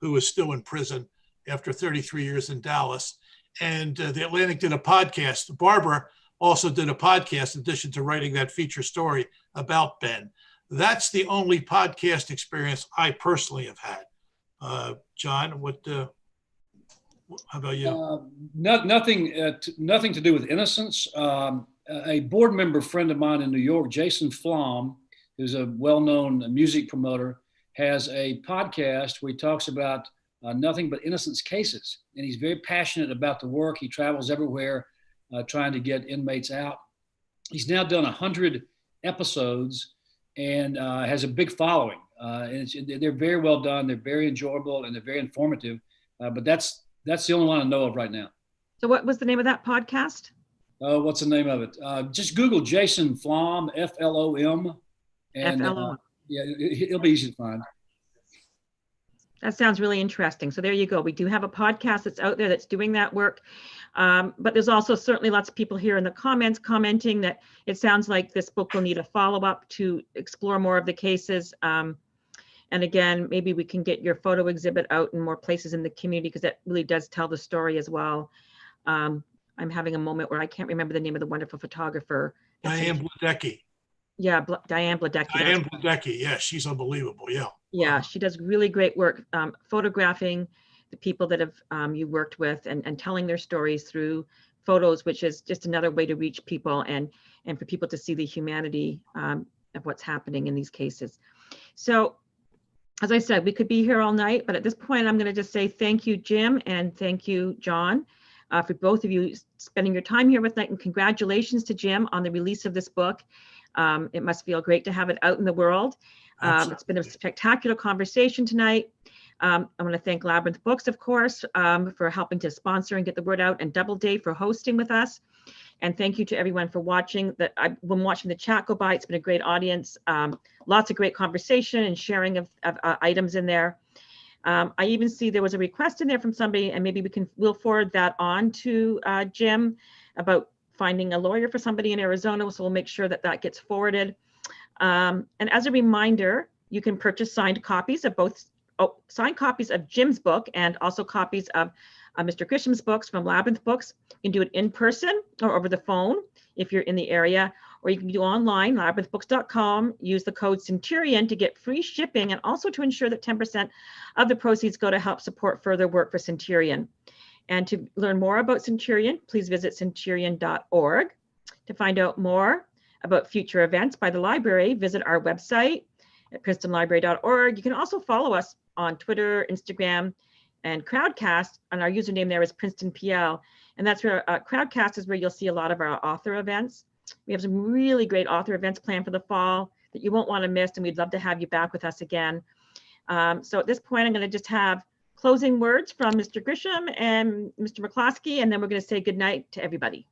who is still in prison after 33 years in Dallas. And The Atlantic did a podcast. Barbara also did a podcast in addition to writing that feature story about Ben. That's the only podcast experience I personally have had. John, how about you? Nothing to do with innocence. A board member friend of mine in New York, Jason Flom, who's a well-known music promoter, has a podcast where he talks about nothing but innocence cases. And he's very passionate about the work. He travels everywhere trying to get inmates out. He's now done 100 episodes and has a big following. And they're very well done. They're very enjoyable and they're very informative. But that's the only one I know of right now. So what was the name of that podcast? What's the name of it? Just Google Jason Flom, Flom. And FLOM. yeah, it'll be easy to find. That sounds really interesting. So there you go. We do have a podcast that's out there that's doing that work. But there's also certainly lots of people here in the comments commenting that it sounds like this book will need a follow-up to explore more of the cases. And again, maybe we can get your photo exhibit out in more places in the community, because that really does tell the story as well. I'm having a moment where I can't remember the name of the wonderful photographer. Diane Bledecki. Yeah, Diane Bledecki. Diane Bledecki, yeah, she's unbelievable, yeah. Yeah, she does really great work photographing the people that have you worked with and telling their stories through photos, which is just another way to reach people and for people to see the humanity of what's happening in these cases. So, as I said, we could be here all night, but at this point, I'm going to just say thank you, Jim, and thank you, John, for both of you spending your time here with us, and congratulations to Jim on the release of this book. It must feel great to have it out in the world. It's been a spectacular conversation tonight. I want to thank Labyrinth Books, of course, for helping to sponsor and get the word out, and Doubleday for hosting with us. And thank you to everyone for watching. I've been watching the chat go by. It's been a great audience. Lots of great conversation and sharing of items in there. I even see there was a request in there from somebody, and maybe we'll forward that on to Jim about finding a lawyer for somebody in Arizona. So we'll make sure that that gets forwarded. And as a reminder, you can purchase signed copies of signed copies of Jim's book and also copies of Mr. Grisham's books from Labyrinth Books. You can do it in person or over the phone if you're in the area, or you can do online, labyrinthbooks.com, use the code Centurion to get free shipping and also to ensure that 10% of the proceeds go to help support further work for Centurion. And to learn more about Centurion, please visit centurion.org. To find out more about future events by the library, visit our website at princetonlibrary.org. You can also follow us on Twitter, Instagram, and Crowdcast, and our username there is Princeton PL. And that's where Crowdcast is where you'll see a lot of our author events. We have some really great author events planned for the fall that you won't want to miss, and we'd love to have you back with us again. So at this point, I'm going to just have closing words from Mr. Grisham and Mr. McCloskey, and then we're going to say goodnight to everybody.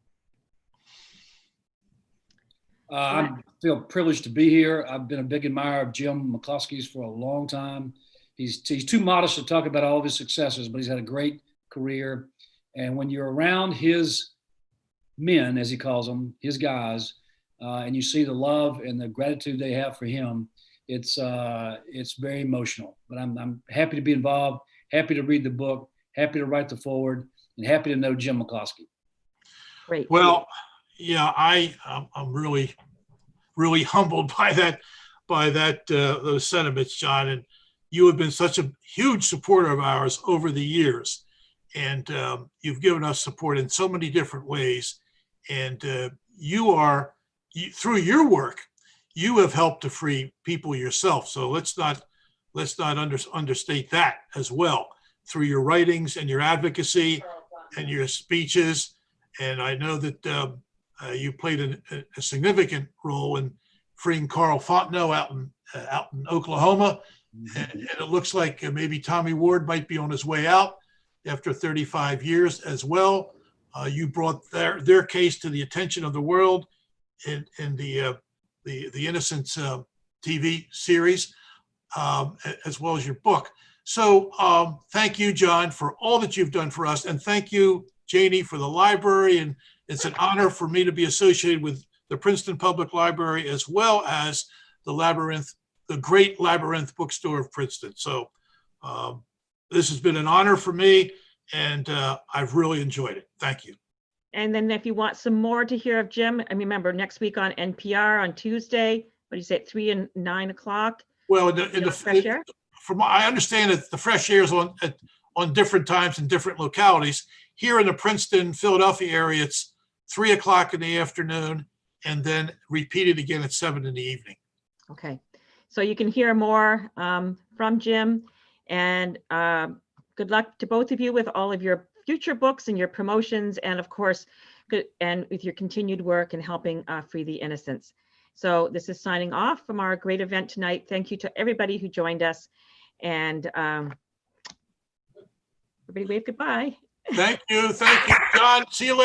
I feel privileged to be here. I've been a big admirer of Jim McCloskey's for a long time. He's too modest to talk about all of his successes, but he's had a great career. And when you're around his men, as he calls them, his guys, and you see the love and the gratitude they have for him, it's very emotional. But I'm happy to be involved, happy to read the book, happy to write the foreword, and happy to know Jim McCloskey. Great. Well, yeah, I'm really humbled by those sentiments, John. And you have been such a huge supporter of ours over the years, and you've given us support in so many different ways. And through your work, you have helped to free people yourself. So let's not understate that as well, through your writings and your advocacy and your speeches. And I know that you played a significant role in freeing Carl Fontenot out in Oklahoma. And it looks like maybe Tommy Ward might be on his way out after 35 years as well. You brought their case to the attention of the world in the Innocence TV series, as well as your book. So thank you, John, for all that you've done for us. And thank you, Janie, for the library. And it's an honor for me to be associated with the Princeton Public Library, as well as the great Labyrinth bookstore of Princeton. So this has been an honor for me, and I've really enjoyed it. Thank you. And then if you want some more to hear of Jim, and remember, next week on NPR on Tuesday, what do you say, at 3 and 9 o'clock? Well, from I understand that the Fresh Air is on different times in different localities. Here in the Princeton, Philadelphia area, it's 3 o'clock in the afternoon, and then repeated again at 7 in the evening. Okay, so you can hear more from Jim, and good luck to both of you with all of your future books and your promotions, and of course, and with your continued work in helping free the innocents. So this is signing off from our great event tonight. Thank you to everybody who joined us, and everybody wave goodbye. Thank you, John. See you later.